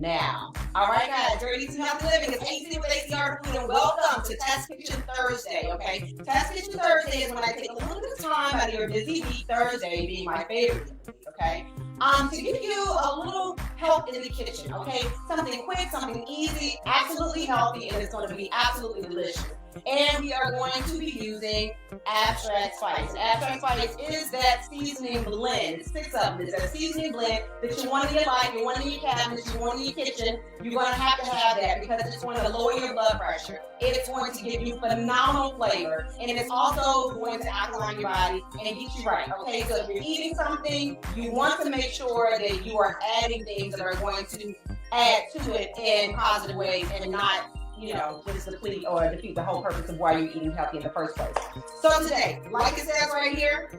now. All right, guys, you're eating healthy living. It's AC with ACR Food, and welcome to Test Kitchen Thursday, okay? Test Kitchen Thursday is when I take a little bit of time out of your busy week, Thursday being my favorite week, okay? To give you a little help in the kitchen, okay? Something quick, something easy, absolutely healthy, and it's going to be absolutely delicious. And we are going to be using abstract spice. Abstract spice is that seasoning blend. 6 of them. It's that seasoning blend that you want in your life, you want in your cabinet, you want in your kitchen. You're going to have that because it's going to lower your blood pressure. It's going to give you phenomenal flavor, and it's also going to alkaline your body and get you right. Okay, so if you're eating something, you want to make sure that you are adding things that are going to add to it in positive ways and not, you know, just deplete or defeat the whole purpose of why you're eating healthy in the first place. So today, like it says right here,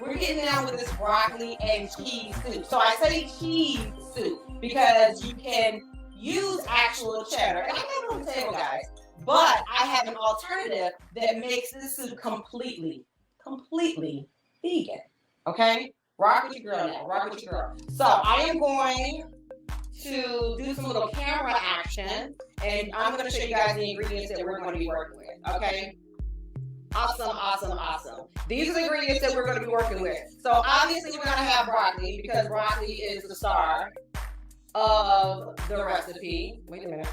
we're getting down with this broccoli and cheese soup. So I say cheese soup because you can use actual cheddar. And I have it on the table, guys, but I have an alternative that makes this soup completely vegan. Okay? Rock with your girl now. Rock with your girl. So I am going to do some little camera action, and I'm going to show you guys the ingredients that we're going to be working with, okay? Awesome. These are the ingredients that we're going to be working with. So obviously we're going to have broccoli because broccoli is the star of the recipe. Wait a minute.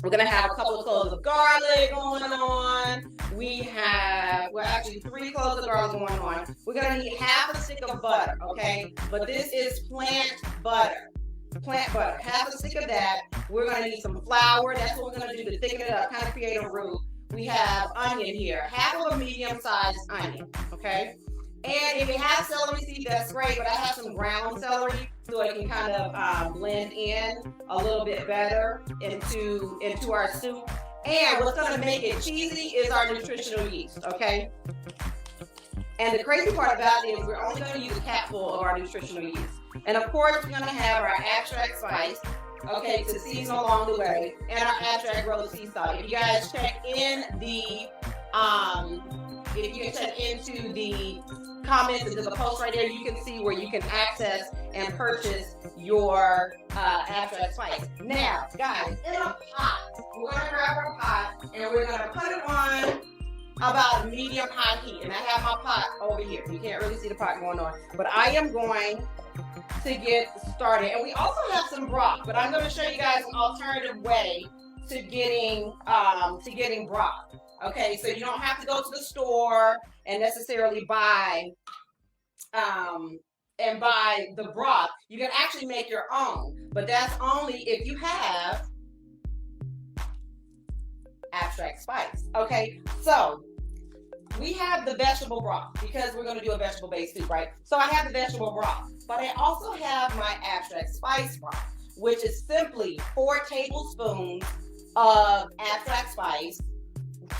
We're going to have a couple of cloves of garlic going on. We have, well, actually 3 cloves of garlic going on. We're going to need half a stick of butter, okay? But this is plant butter. Half a stick of that. We're going to need some flour. That's what we're going to do to thicken it up, kind of create a roux. We have onion here, half of a medium-sized onion, okay? And if you have celery seeds, that's great, but I have some ground celery so it can kind of blend in a little bit better into our soup. And what's going to make it cheesy is our nutritional yeast, okay? And the crazy part about it is we're only going to use a capful of our nutritional yeast. And of course, we're going to have our abstract spice, okay, to season along the way, and our abstract roller sea salt. If you guys check in the, if you can check into the comments, there's a post right there, you can see where you can access and purchase your abstract spice. Now, guys, in a pot, we're going to grab our pot, and we're going to put it on about medium-high heat. And I have my pot over here. You can't really see the pot going on, but I am going to get started. And we also have some broth, but I'm going to show you guys an alternative way to getting broth. Okay, so you don't have to go to the store and necessarily buy the broth. You can actually make your own, but that's only if you have abstract spice. Okay, so we have the vegetable broth because we're going to do a vegetable-based soup, right? So I have the vegetable broth, but I also have my abstract spice broth, which is simply 4 tablespoons of abstract spice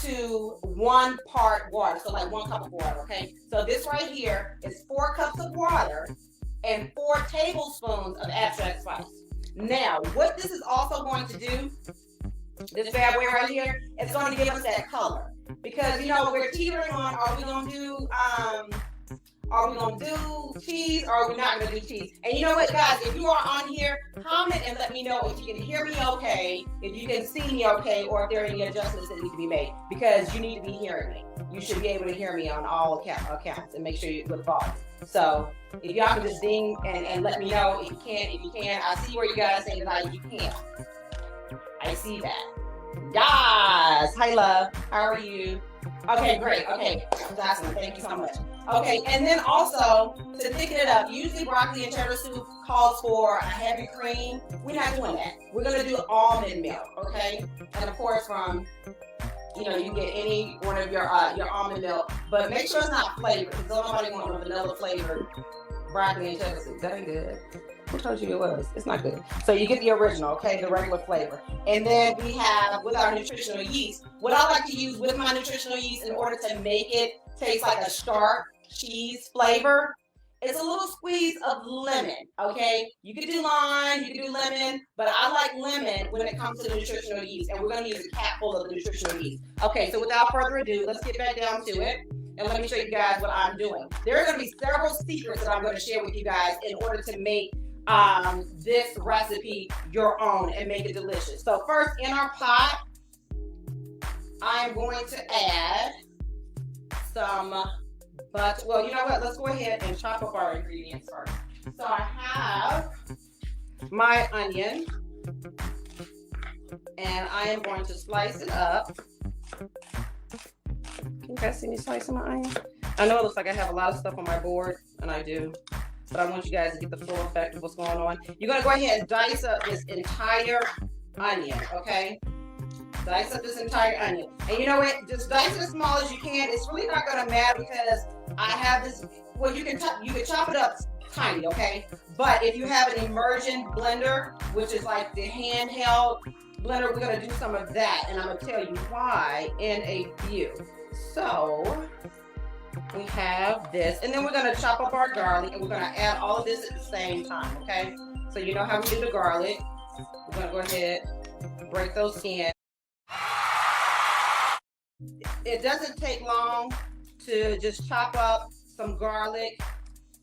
to 1 part water, so like 1 cup of water, okay? So this right here is 4 cups of water and 4 tablespoons of abstract spice. Now, what this is also going to do, this bad boy right here, it's going to give us that color. Because, you know, we're teetering on, are we going to do cheese or are we not going to do cheese? And you know what, guys, if you are on here, comment and let me know if you can hear me okay, if you can see me okay, or if there are any adjustments that need to be made. Because you need to be hearing me. You should be able to hear me on all accounts and make sure you with volume. So if y'all can just ding and let me know if you can. I see where you guys say tonight you can. I see that. Guys, hi love, how are you? Okay, great. Okay, awesome. Thank you so much. Okay, and then also to thicken it up, usually broccoli and cheddar soup calls for a heavy cream. We're not doing that. We're gonna do almond milk, okay? And of course, from you can get any one of your almond milk, but make sure it's not flavored because nobody wants a vanilla flavored broccoli and cheddar soup. That ain't good. Who told you it was? It's not good. So you get the original, okay, the regular flavor. And then we have, with our nutritional yeast, what I like to use with my nutritional yeast in order to make it taste like a sharp cheese flavor, is a little squeeze of lemon, okay? You can do lime, you can do lemon, but I like lemon when it comes to the nutritional yeast, and we're gonna use a capful of the nutritional yeast. Okay, so without further ado, let's get back down to it. And let me show you guys what I'm doing. There are going to be several secrets that I'm going to share with you guys in order to make this recipe your own and make it delicious. So first, in our pot, I'm going to add some butter. Well, you know what? Let's go ahead and chop up our ingredients first. So I have my onion, and I am going to slice it up. Can you guys see me slicing my onion? I know it looks like I have a lot of stuff on my board, and I do, but I want you guys to get the full effect of what's going on. You're gonna go ahead and dice up this entire onion, okay? Dice up this entire onion. And you know what? Just dice it as small as you can. It's really not gonna matter because I have this, well, you can chop it up tiny, okay? But if you have an immersion blender, which is like the handheld blender, we're gonna do some of that, and I'm gonna tell you why in a few. So we have this, and then we're gonna chop up our garlic, and we're gonna add all of this at the same time, okay? So you know how we do the garlic. We're gonna go ahead, break those in. It doesn't take long to just chop up some garlic,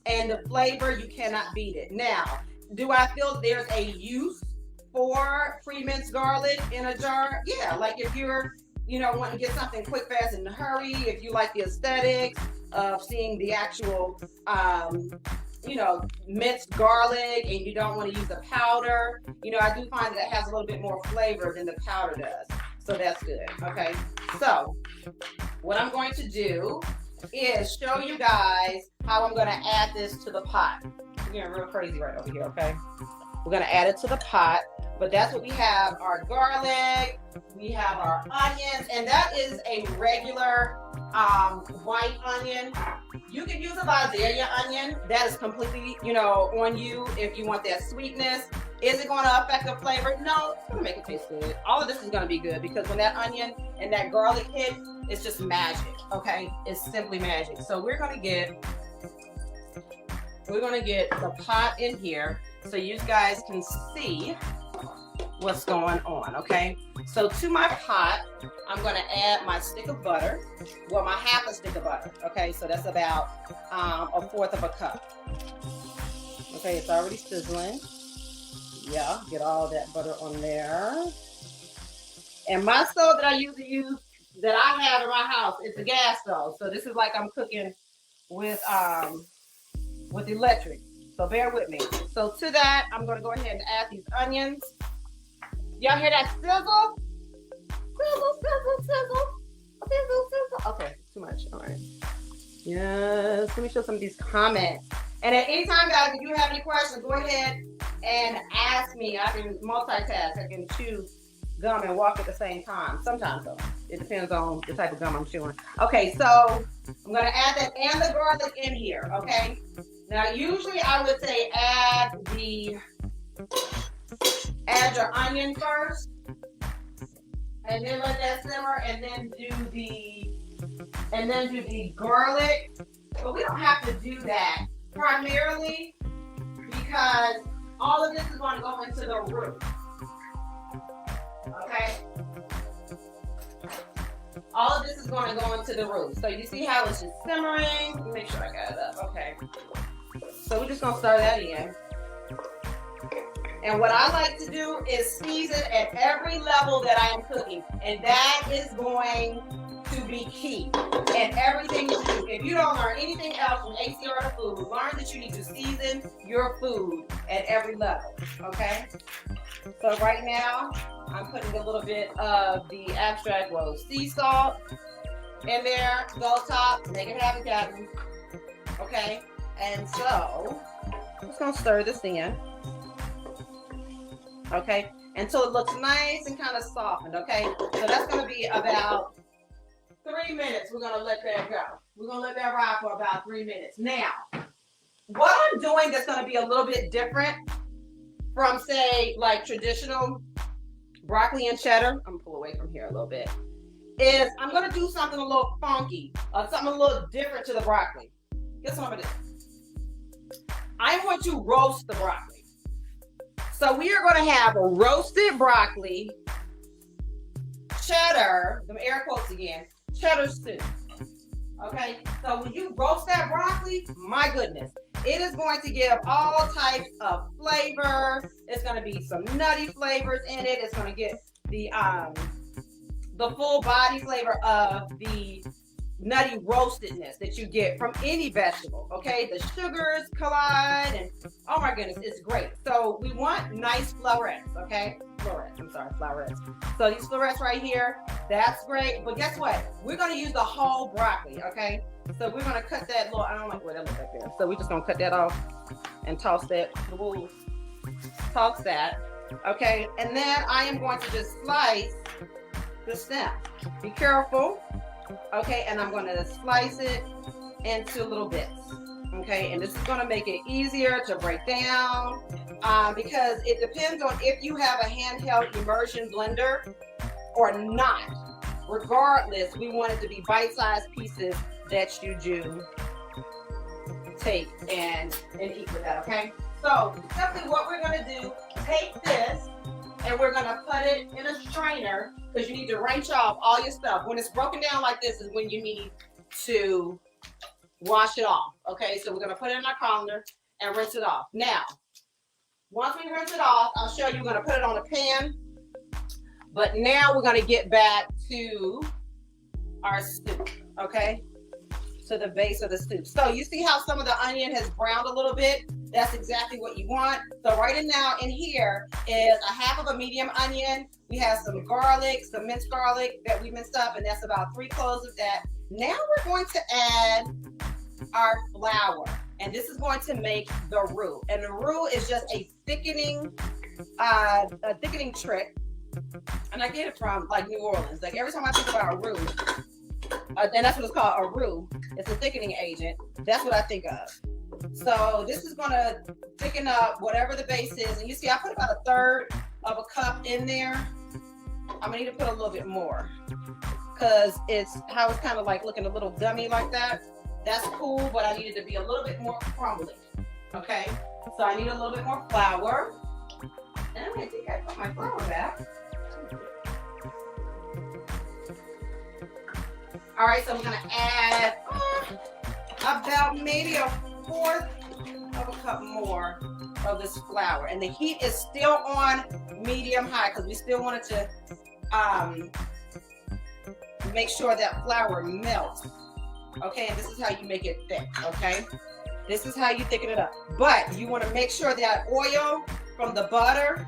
and the flavor, you cannot beat it. Now, do I feel there's a use for pre-minced garlic in a jar? Yeah, like if you're, you know, want to get something quick, fast, in a hurry, if you like the aesthetics of seeing the actual, you know, minced garlic, and you don't want to use the powder, you know, I do find that it has a little bit more flavor than the powder does. So that's good, okay? So what I'm going to do is show you guys how I'm going to add this to the pot. We're getting real crazy right over here, okay? We're going to add it to the pot, but that's what we have: our garlic, we have our onions, and that is a regular white onion. You can use a Visalia onion. That is completely, you know, on you if you want that sweetness. Is it going to affect the flavor? No, it's going to make it taste good. All of this is going to be good because when that onion and that garlic hit, it's just magic, okay? It's simply magic. So we're going to get the pot in here so you guys can see what's going on, okay? So to my pot, I'm going to add my stick of butter, well, my half a stick of butter, okay? So that's about 1/4 of a cup. Okay, it's already sizzling. Yeah, get all that butter on there. And my stove that I usually use, that I have in my house, is the gas stove. So this is like I'm cooking with electric. So bear with me. So to that, I'm going to go ahead and add these onions. Y'all hear that sizzle? Sizzle, sizzle, sizzle. Sizzle, sizzle. Okay, too much. All right. Yes, let me show some of these comments. And at any time, guys, if you have any questions, go ahead and ask me. I can multitask. I can chew gum and walk at the same time. Sometimes, though. It depends on the type of gum I'm chewing. Okay, so I'm going to add that and the garlic in here, okay? Now, usually I would say add your onion first, and then let that simmer, and then do the garlic. But we don't have to do that primarily because all of this is going to go into the root. Okay? All of this is going to go into the root. So you see how it's just simmering? Let me make sure I got it up. Okay. So we're just going to stir that in. And what I like to do is season at every level that I am cooking. And that is going to be key in everything you do. If you don't learn anything else from ACR to food, learn that you need to season your food at every level, okay? So right now, I'm putting a little bit of the abstract rose sea salt in there. Go top, make it happen, Captain. Okay? And so, I'm just going to stir this in. Okay? Until it looks nice and kind of softened, okay? So that's going to be about 3 minutes. We're going to let that go. We're going to let that ride for about 3 minutes. Now, what I'm doing that's going to be a little bit different from, say, like traditional broccoli and cheddar, I'm going to pull away from here a little bit, is I'm going to do something a little funky, something a little different to the broccoli. Guess what I'm going to do? I want to roast the broccoli. So we are going to have a roasted broccoli, cheddar, the air quotes again, cheddar soup. Okay, so when you roast that broccoli, my goodness, it is going to give all types of flavor. It's going to be some nutty flavors in it. It's going to get the full body flavor of the nutty roastedness that you get from any vegetable. Okay, the sugars collide, and oh my goodness, it's great. So we want nice florets. Okay, florets. So these florets right here, that's great. But guess what? We're going to use the whole broccoli. Okay, so we're going to cut that little, I don't like where that looks like there. So we're just going to cut that off and toss that. Toss that. Okay, and then I am going to just slice the stem. Be careful. Okay, and I'm going to slice it into little bits. Okay, and this is going to make it easier to break down because it depends on if you have a handheld immersion blender or not. Regardless, we want it to be bite-sized pieces that you do take and eat with that. Okay, so simply what we're going to do, take this and we're going to put it in a strainer because you need to rinse off all your stuff. When it's broken down like this is when you need to wash it off. Okay, so we're going to put it in our colander and rinse it off. Now, once we rinse it off, I'll show you. We're going to put it on a pan. But now we're going to get back to our soup. Okay, to the base of the soup. So you see how some of the onion has browned a little bit? That's exactly what you want. So right now in here is a half of a medium onion. We have some garlic, some minced garlic that we minced up, and that's about 3 cloves of that. Now we're going to add our flour, and this is going to make the roux. And the roux is just a thickening trick. And I get it from like New Orleans. Like every time I think about a roux, and that's what it's called, a roux. It's a thickening agent. That's what I think of. So this is gonna thicken up whatever the base is. And you see, I put about 1/3 of a cup in there. I'm gonna need to put a little bit more because it's how it's kind of like looking a little gummy like that. That's cool, but I need it to be a little bit more crumbly. Okay, so I need a little bit more flour. And I think I put my flour back. All right, so I'm gonna add about maybe 1/4 of a cup more of this flour, and the heat is still on medium high because we still want it to make sure that flour melts. Okay, and this is how you make it thick. Okay, this is how you thicken it up, but you want to make sure that oil from the butter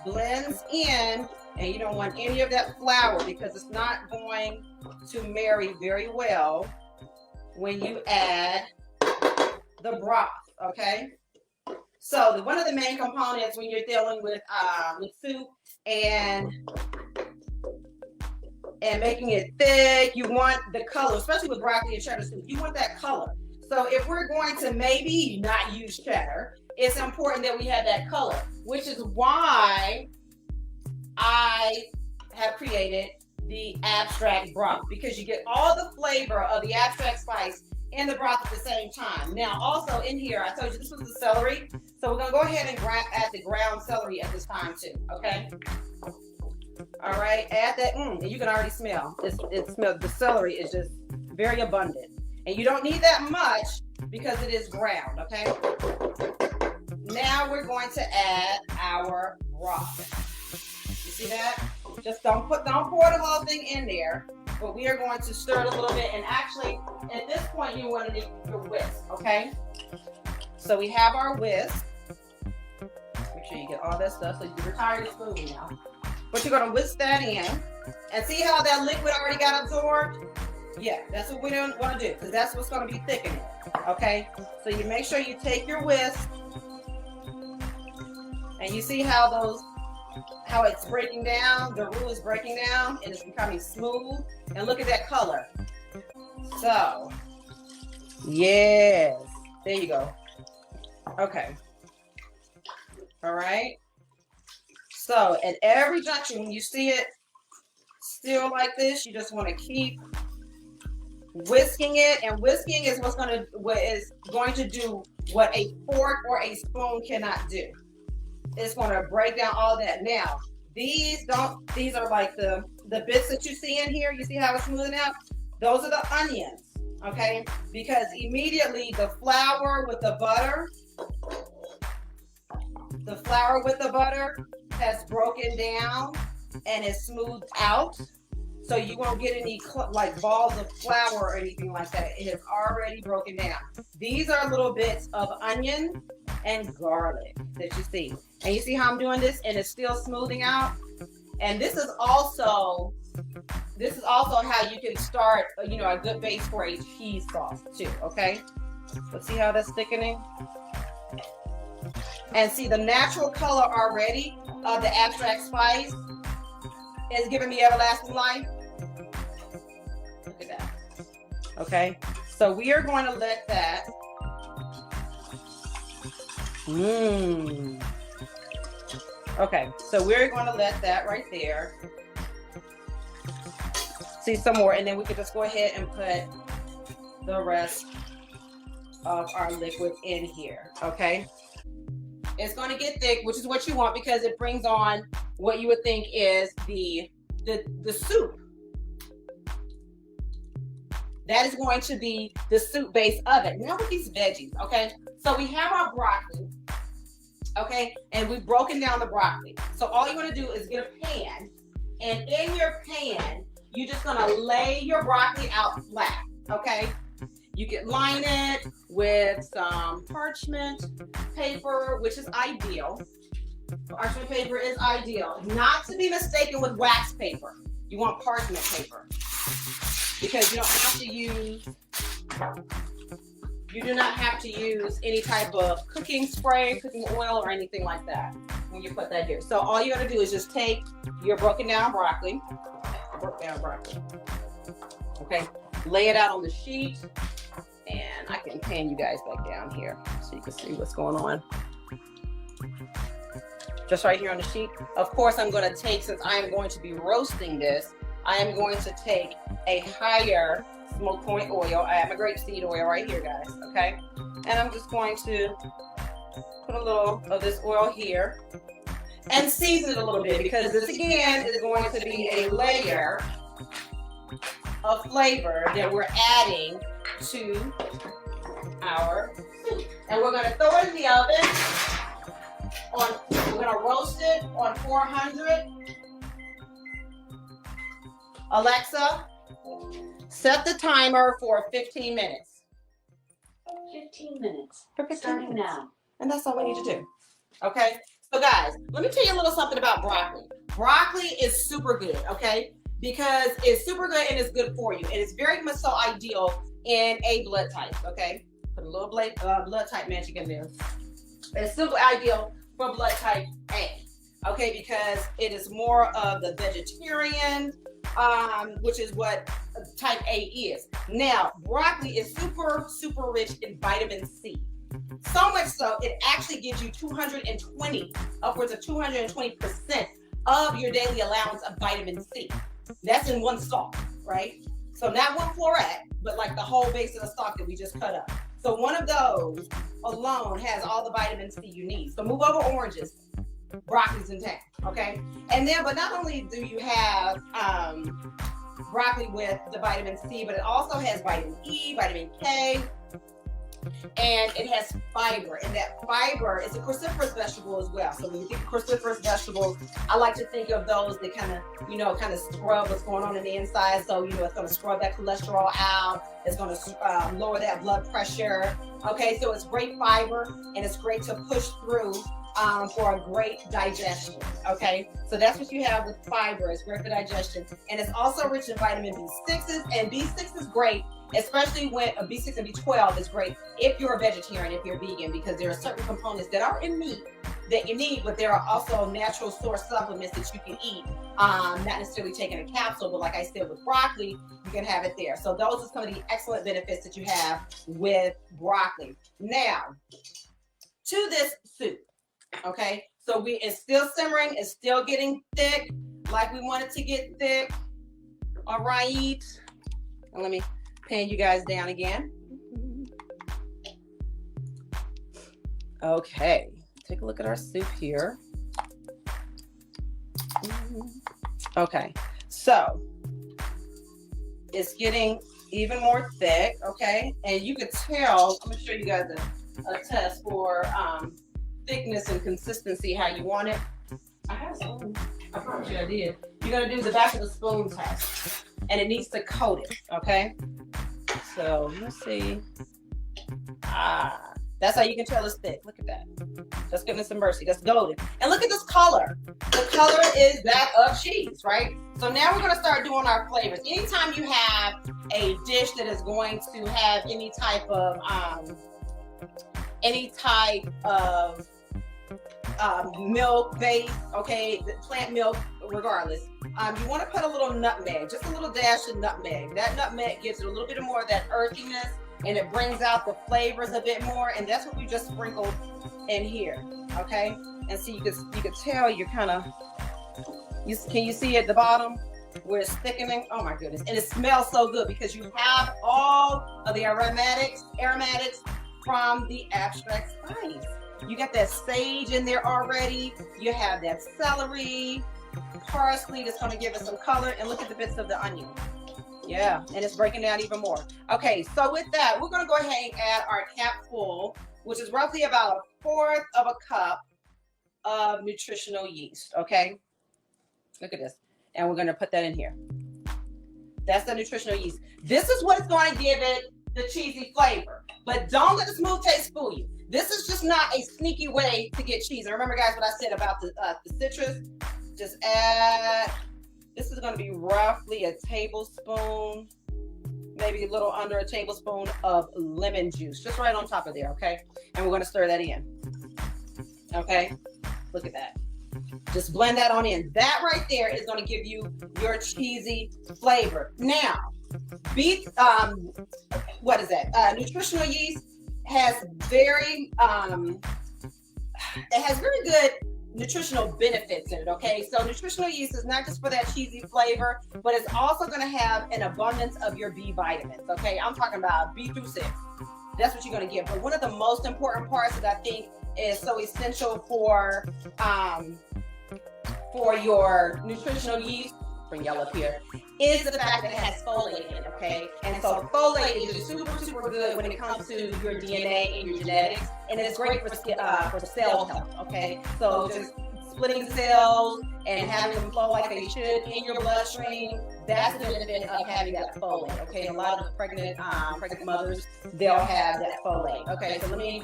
blends in, and you don't want any of that flour because it's not going to marry very well when you add the broth. Okay, so one of the main components when you're dealing with soup and making it thick, you want the color, especially with broccoli and cheddar soup. You want that color. So if we're going to maybe not use cheddar, it's important that we have that color, which is why I have created the abstract broth, because you get all the flavor of the abstract spice in the broth at the same time. Now, also in here, I told you this was the celery, so we're gonna go ahead and add the ground celery at this time too. Okay. All right, add that. And you can already smell. It smells. The celery is just very abundant, and you don't need that much because it is ground. Okay. Now we're going to add our broth. You see that? Just don't pour the whole thing in there, but we are going to stir it a little bit. And actually, at this point, you want to need your whisk. Okay. So we have our whisk. Make sure you get all that stuff. So you're tired of spooning now. But you're going to whisk that in. And see how that liquid already got absorbed? Yeah, that's what we don't want to do, because that's what's going to be thickening. Okay? So you make sure you take your whisk. And you see how it's breaking down? The roux is breaking down and it's becoming smooth. And look at that color. So, yes. There you go. Okay. All right. So at every junction, when you see it still like this, you just want to keep whisking it. And whisking is what is going to do what a fork or a spoon cannot do. It's going to break down all that. Now, these are like the bits that you see in here. You see how it's smoothing out? Those are the onions. okay? Because immediately the flour with the butter has broken down and is smoothed out. So you won't get any like balls of flour or anything like that. It has already broken down. These are little bits of onion and garlic that you see. And you see how I'm doing this and it's still smoothing out? And this is also how you can start, you know, a good base for a cheese sauce too, okay? Let's see how that's thickening. And see the natural color already of the abstract spice is giving me everlasting life. Look at that. Okay, so we are going to let that. Okay, so we're going to let that right there. See some more, and then we could just go ahead and put the rest of our liquid in here. Okay. It's going to get thick, which is what you want because it brings on what you would think is the soup. That is going to be the soup base of it. Now with these veggies, okay? So we have our broccoli, okay? And we've broken down the broccoli. So all you want to do is get a pan, and in your pan, you're just going to lay your broccoli out flat, okay? You can line it with some parchment paper, which is ideal. Parchment paper is ideal. Not to be mistaken with wax paper. You want parchment paper because you don't have to use, you do not have to use any type of cooking spray, cooking oil, or anything like that when you put that here. So all you gotta do is just take your broken down broccoli, okay, lay it out on the sheet. And I can pan you guys back down here so you can see what's going on. Just right here on the sheet. Of course, I'm going to take, since I am going to be roasting this, I am going to take a higher smoke point oil. I have my grapeseed oil right here, guys, okay? And I'm just going to put a little of this oil here and season it a little bit because this, again, is going to be a layer of flavor that we're adding to our soup. And we're going to throw it in the oven we're going to roast it on 400. Alexa, set the timer for 15 minutes. 15 minutes. For 15 starting minutes. now. And that's all we need to do. Okay? So guys, let me tell you a little something about broccoli. Broccoli is super good, okay? Because it's super good and it's good for you. And it's very much so ideal in A blood type, okay? Put a little blood type magic in there. It's super ideal for blood type A, okay? Because it is more of the vegetarian, which is what type A is. Now, broccoli is super, super rich in vitamin C. So much so, it actually gives you 220, upwards of 220% of your daily allowance of vitamin C. That's in one stalk, right? So not one floret, but like the whole base of the stalk that we just cut up. So one of those alone has all the vitamin C you need. So move over oranges, broccoli's in town, okay? And then, but not only do you have broccoli with the vitamin C, but it also has vitamin E, vitamin K, and it has fiber, and that fiber is a cruciferous vegetable as well. So when you think of cruciferous vegetables, I like to think of those that kind of scrub what's going on in the inside. So it's going to scrub that cholesterol out. It's going to lower that blood pressure. Okay, so it's great fiber, and it's great to push through for a great digestion. Okay, so that's what you have with fiber. It's great for digestion, and it's also rich in vitamin B6s, and B6 is great. Especially when B6 and B12 is great if you're a vegetarian, if you're vegan, because there are certain components that are in meat that you need, but there are also natural source supplements that you can eat, not necessarily taking a capsule, but like I said, with broccoli, you can have it there. So those are some of the excellent benefits that you have with broccoli. Now, to this soup, okay? So it's still simmering, it's still getting thick, like we want it to get thick, all right? And let me pan you guys down again. Okay, take a look at our soup here. Okay, so it's getting even more thick, okay? And you can tell, I'm gonna show you guys a test for thickness and consistency, how you want it. I have a spoon. I promise you I did. You're gonna do the back of the spoon test, and it needs to coat it, okay? So let's see. That's how you can tell it's thick. Look at that. That's goodness and mercy. That's golden. And look at this color. The color is that of cheese, right? So now we're gonna start doing our flavors. Anytime you have a dish that is going to have any type of milk base, okay, plant milk, regardless. You want to put a little nutmeg, just a little dash of nutmeg. That nutmeg gives it a little bit more of that earthiness, and it brings out the flavors a bit more. And that's what we just sprinkled in here, okay? And so you can tell you're kind of, can you see at the bottom where it's thickening? Oh my goodness! And it smells so good because you have all of the aromatics from the abstract spice. You got that sage in there already. You have that celery, parsley that's going to give it some color. And look at the bits of the onion. Yeah, and it's breaking down even more. Okay, so with that, we're going to go ahead and add our capful, which is roughly about 1/4 of a cup of nutritional yeast. Okay, look at this. And we're going to put that in here. That's the nutritional yeast. This is what is going to give it the cheesy flavor. But don't let the smooth taste fool you. This is just not a sneaky way to get cheese. And remember, guys, what I said about the citrus. Just add, this is going to be roughly a tablespoon, maybe a little under a tablespoon of lemon juice, just right on top of there, okay? And we're going to stir that in, okay? Look at that. Just blend that on in. That right there is going to give you your cheesy flavor. Now, what is that? Nutritional yeast has very good nutritional benefits in it, okay? So nutritional yeast is not just for that cheesy flavor, but it's also going to have an abundance of your B vitamins, okay? I'm talking about B through 6. That's what you're going to get. But one of the most important parts that I think is so essential for your nutritional yeast, bring y'all up here, is the fact that it has folate in it, okay? And so folate is super good when it comes to your DNA and your genetics, and it's great for cell health, okay? So just splitting cells and having them flow like they should in your bloodstream, that's the benefit of having that folate, okay? A lot of pregnant mothers, they'll have that folate, okay? So let me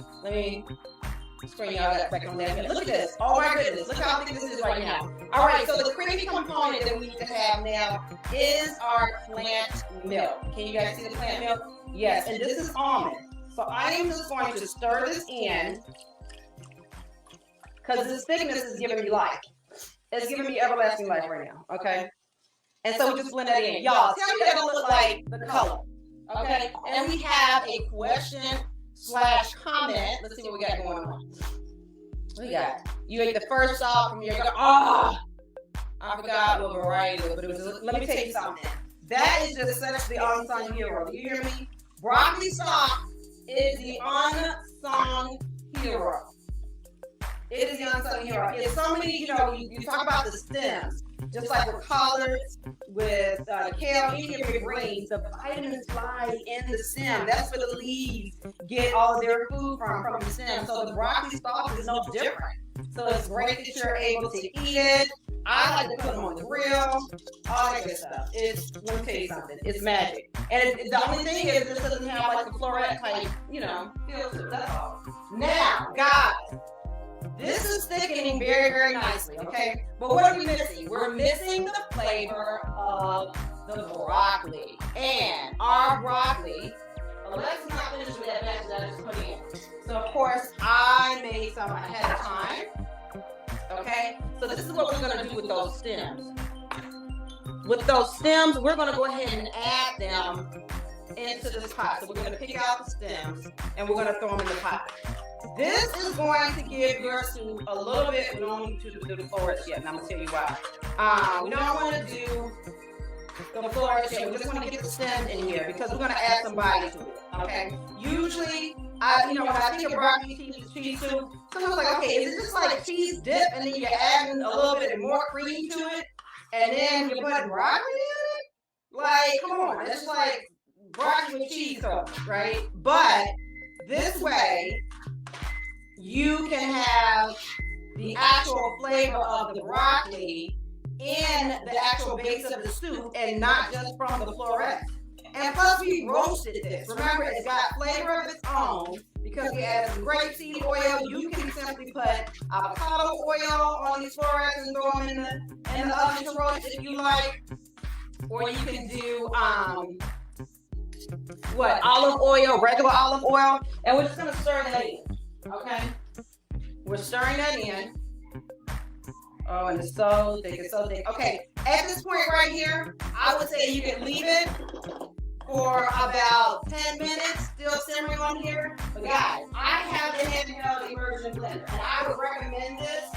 screen y'all back on that. Look at this. Oh my goodness. Look how thick this is right now. All right, so the creamy component that we need to have now is our plant milk. Can you guys see the plant milk? Yes, and this is almond. So I am just going to stir this in because this thickness is giving me life. It's giving me everlasting life right now, okay? And so we just blend that in. Y'all, tell me that don't look like the color, okay? And we have a question/comment. Let's see what we got going on. What we got? You ate the first off from your, I forgot what variety, but it was, let me tell you something. That is just such the unsung hero. You hear me? Broccoli sauce is the unsung hero. It is the unsung hero. It's so many, you talk about the stems, just like with collards, with kale, any of your greens, the vitamins lie in the stem. That's where the leaves get all of their food from the stem. So the broccoli stalk is no different. So it's great that you're able to eat it. I like to put them on the grill, all that good stuff. Let me tell you something, it's magic. And the only thing is this doesn't have like the fluoride type, feel to it, that's all. Now, guys, this is thickening very, very nicely, okay? But what are we missing? We're missing the flavor of the broccoli. And our broccoli, Alexa's not finished with that batch that I just put in. So, of course, I made some ahead of time, okay? So this is what we're going to do with those stems. With those stems, we're going to go ahead and add them into this pot. So we're going to pick out the stems, and we're going to throw them in the pot. This is going to give your soup a little bit, we don't need to do the florets yet, and I'm going to tell you why. We don't want to do the florets yet, we just want to get the stems in here because we're going to add some body to it, okay? Usually, when I think of broccoli cheese soup, someone's like, okay, is it just like cheese dip and then you're adding a little bit more cream to it and then you're putting broccoli in it? Like, come on, it's like broccoli with cheese sauce, right? But this way, you can have the actual flavor of the broccoli in the actual base of the soup and not just from the florets. And plus we roasted this. Remember, it's got flavor of its own because we added some grapeseed oil. You can simply put avocado oil on these florets and throw them in the oven to roast if you like. Or you can do olive oil, regular olive oil, and we're just gonna stir that in. Okay? We're stirring that in. Oh, and it's so thick, it's so thick. Okay, at this point right here, I would say you can leave it for about 10 minutes, still simmering on here. But guys, I have the handheld immersion blender, and I would recommend this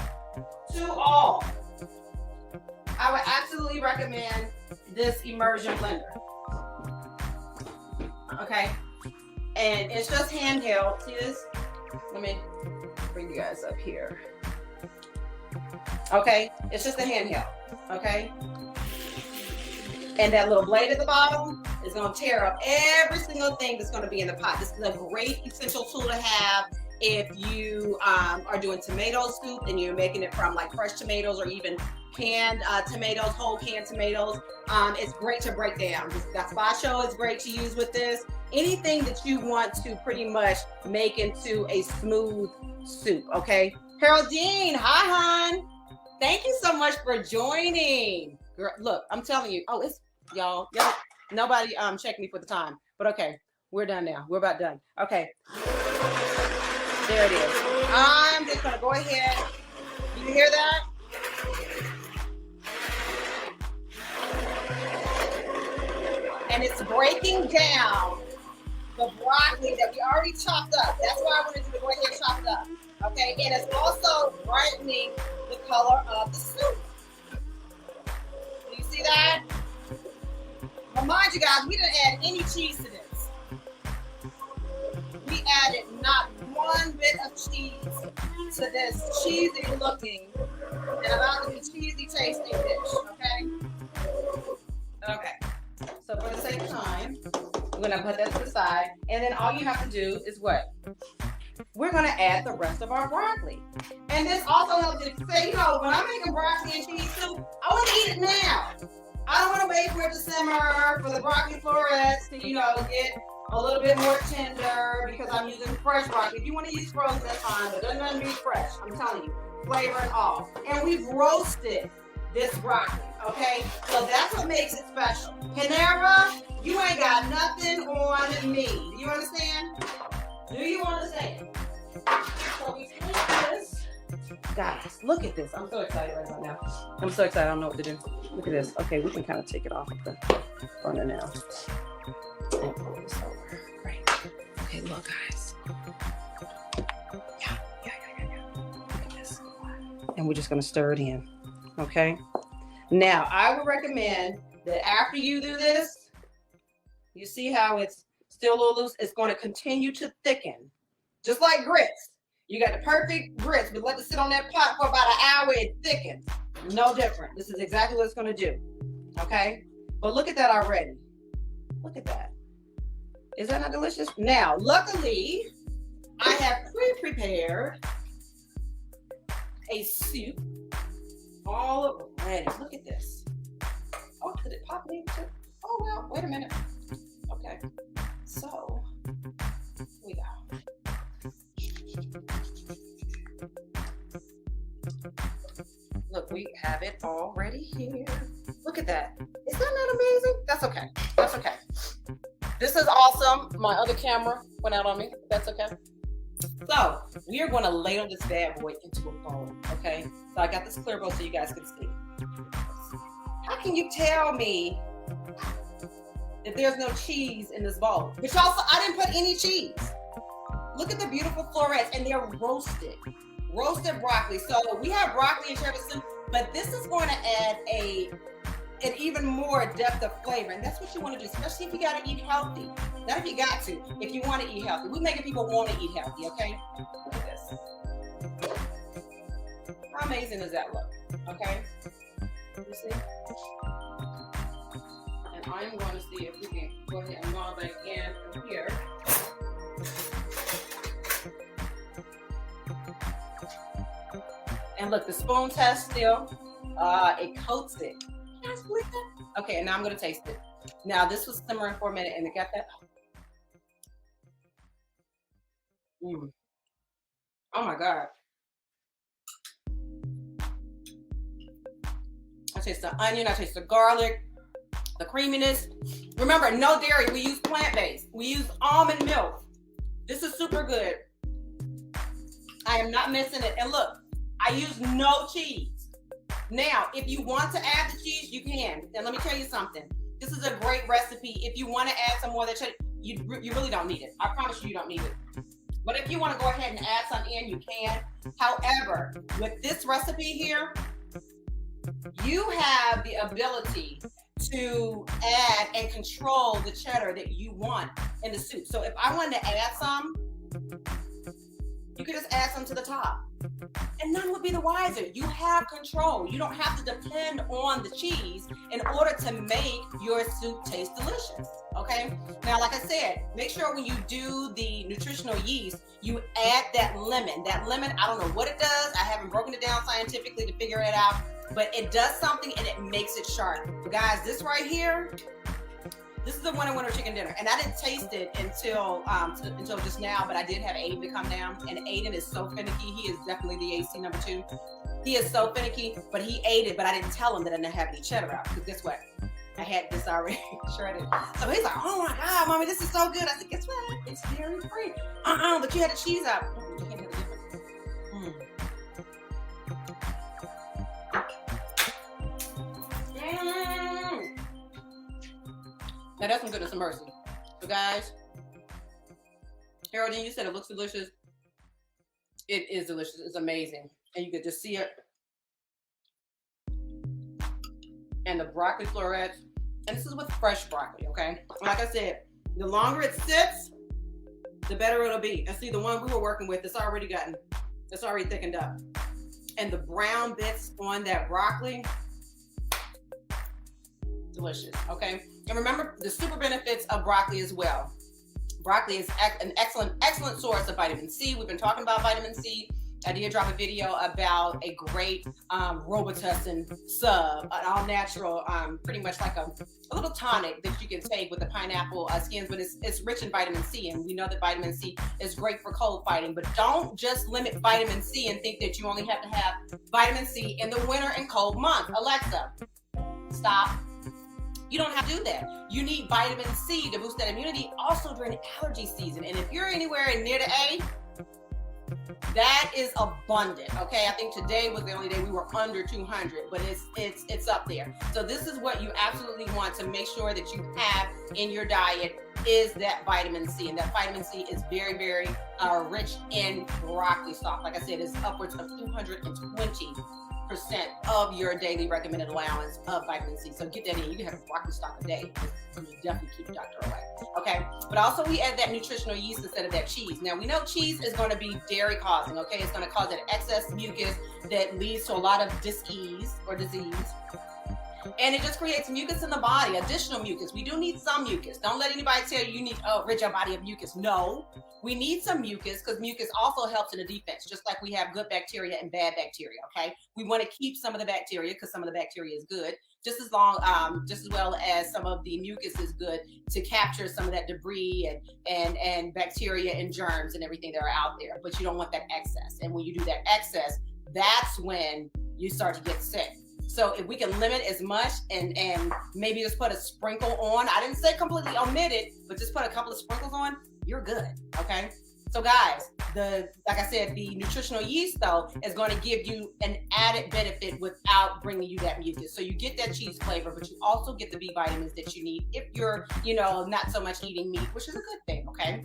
to all. I would absolutely recommend this immersion blender. Okay, and it's just handheld. See this? Let me bring you guys up here. Okay, it's just a handheld. Okay, and that little blade at the bottom is going to tear up every single thing that's going to be in the pot. This is a great essential tool to have if you are doing tomato soup and you're making it from like fresh tomatoes or even canned tomatoes, whole canned tomatoes. It's great to break down. Gazpacho is great to use with this. Anything that you want to pretty much make into a smooth soup, okay? Geraldine, hi, hon. Thank you so much for joining. Girl, look, I'm telling you. Oh, it's y'all. Nobody checked me for the time, but okay, we're done now. We're about done. Okay, there it is. I'm just gonna go ahead. You hear that? And it's breaking down the broccoli that we already chopped up. That's why I wanted you to go ahead and chop it up. Okay, and it's also brightening the color of the soup. Do you see that? Now mind you guys, we didn't add any cheese to this. We added not one bit of cheese to this cheesy looking and about to be cheesy tasting dish, okay? Okay, so for the sake of time, we're gonna put that to the side, and then all you have to do is what? We're gonna add the rest of our broccoli. And this also helps you say, you know, when I'm making broccoli and cheese soup, I wanna eat it now. I don't wanna wait for it to simmer, for the broccoli florets to, you know, get a little bit more tender because I'm using fresh broccoli. If you wanna use frozen, that's fine, but it doesn't have to be fresh, I'm telling you. Flavor and all. And we've roasted this broccoli, okay? So that's what makes it special. Panera, you ain't got nothing on me. Do you understand? Do you understand? So we finish this. Guys, look at this. I'm so excited right now. I'm so excited. I don't know what to do. Look at this. Okay, we can kind of take it off of the burner now. And pull this over. Great. Okay, look, guys. Yeah. Look at this. And we're just going to stir it in. Okay? Now, I would recommend that after you do this, you see how it's still a little loose, it's going to continue to thicken. Just like grits. You got the perfect grits, but let it sit on that pot for about an hour, it thickens. No different. This is exactly what it's going to do. Okay? But look at that already. Look at that. Is that not delicious? Now, luckily, I have pre-prepared a soup already. Look at this. Oh, could it pop me too? Oh, well, wait a minute. Okay. So, here we go. Look, we have it already here. Look at that. Is that not amazing? That's okay. That's okay. This is awesome. My other camera went out on me. That's okay. So, we are going to ladle this bad boy into a bowl, okay? So, I got this clear bowl so you guys can see. How can you tell me if there's no cheese in this bowl? Which also, I didn't put any cheese. Look at the beautiful florets, and they're roasted. Roasted broccoli. So we have broccoli and cherry soup, but this is going to add an even more depth of flavor. And that's what you want to do, especially if you got to eat healthy. Not if you got to, if you want to eat healthy. We're making people want to eat healthy, okay? Look at this. How amazing does that look? Okay? You see? And I'm going to see if we can go ahead and roll that in here. And look, the spoon test still, it coats it. Can you guys believe that? Okay, and now I'm gonna taste it. Now this was simmering for a minute and it got that. Oh my God. I taste the onion, I taste the garlic, the creaminess. Remember, no dairy, we use plant-based. We use almond milk. This is super good. I am not missing it. And look, I use no cheese. Now, if you want to add the cheese, you can. And let me tell you something. This is a great recipe. If you want to add some more of that cheddar, you really don't need it. I promise you don't need it. But if you want to go ahead and add some in, you can. However, with this recipe here, you have the ability to add and control the cheddar that you want in the soup. So if I wanted to add some, you could just add some to the top. And none would be the wiser. You have control. You don't have to depend on the cheese in order to make your soup taste delicious. Okay? Now, like I said, make sure when you do the nutritional yeast, you add that lemon. That lemon, I don't know what it does. I haven't broken it down scientifically to figure it out, but it does something and it makes it sharp. But guys, this right here, this is the winner chicken dinner. And I didn't taste it until just now, but I did have Aiden to come down. And Aiden is so finicky. He is definitely the AC number 2. He is so finicky, but he ate it, but I didn't tell him that I didn't have any cheddar out. Because guess what? I had this already shredded. So he's like, oh my God, mommy, this is so good. I said, guess what? It's dairy free. But you had the cheese out. You can't tell the difference. Now that's some goodness and mercy. So guys, Geraldine, you said it looks delicious. It is delicious. It's amazing. And you can just see it. And the broccoli florets. And this is with fresh broccoli, okay? Like I said, the longer it sits, the better it'll be. And see, the one we were working with, it's already thickened up. And the brown bits on that broccoli, delicious, okay? And remember the super benefits of broccoli as well. Broccoli is an excellent source of vitamin C. We've been talking about vitamin C. I did drop a video about a great Robitussin sub, an all natural, pretty much like a little tonic that you can take with the pineapple skins, but it's rich in vitamin C. And we know that vitamin C is great for cold fighting, but don't just limit vitamin C and think that you only have to have vitamin C in the winter and cold months. Alexa, stop. You don't have to do that. You need vitamin C to boost that immunity also during allergy season. And if you're anywhere near the A, that is abundant, okay? I think today was the only day we were under 200, but it's up there. So this is what you absolutely want to make sure that you have in your diet is that vitamin C. And that vitamin C is very, very rich in broccoli stock. Like I said, it's upwards of 220% of your daily recommended allowance of vitamin C. So get that in. You can have a broccoli stock a day. You definitely keep the doctor away. Okay. But also we add that nutritional yeast instead of that cheese. Now we know cheese is going to be dairy causing. Okay. It's going to cause that excess mucus that leads to a lot of dis-ease or disease. And it just creates mucus in the body, additional mucus. We do need some mucus. Don't let anybody tell you need rid your body of mucus. No, we need some mucus because mucus also helps in the defense, just like we have good bacteria and bad bacteria, okay? We want to keep some of the bacteria because some of the bacteria is good, just as well as some of the mucus is good to capture some of that debris and bacteria and germs and everything that are out there. But you don't want that excess. And when you do that excess, that's when you start to get sick. So if we can limit as much and maybe just put a sprinkle on, I didn't say completely omit it, but just put a couple of sprinkles on, you're good, okay? So guys, like I said, the nutritional yeast though is going to give you an added benefit without bringing you that mucus. So you get that cheese flavor, but you also get the B vitamins that you need if you're, not so much eating meat, which is a good thing, okay?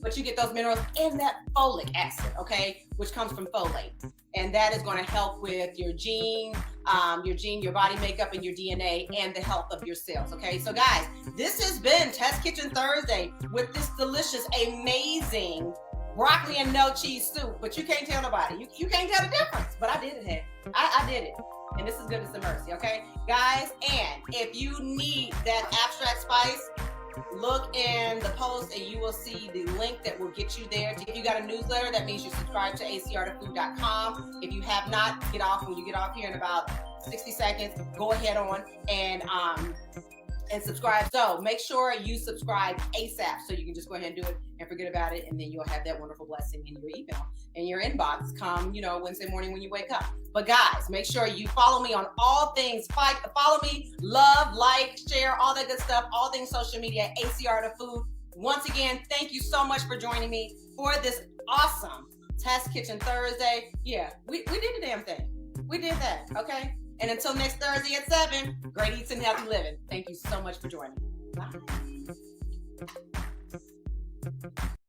But you get those minerals and that folic acid, okay, which comes from folate. And that is going to help with your your body makeup, and your DNA, and the health of your cells, okay? So guys, this has been Test Kitchen Thursday with this delicious, amazing broccoli and no cheese soup. But you can't tell nobody. You can't tell the difference. But I did it, hey. I did it. And this is goodness and mercy, okay? Guys, and if you need that abstract spice, look in the post and you will see the link that will get you there. If you got a newsletter, that means you subscribe to acrtofood.com. If you have not, get off when you get off here in about 60 seconds. Go ahead on and subscribe. So make sure you subscribe ASAP so you can just go ahead and do it and forget about it, and then you'll have that wonderful blessing in your email, in your inbox come, Wednesday morning when you wake up. But guys, make sure you follow me on all things. Follow me, love, like, share, all that good stuff, all things social media, ACR to Food. Once again, thank you so much for joining me for this awesome Test Kitchen Thursday. Yeah, we did the damn thing. We did that, okay? And until next Thursday at 7, great eats and healthy living. Thank you so much for joining me. Bye.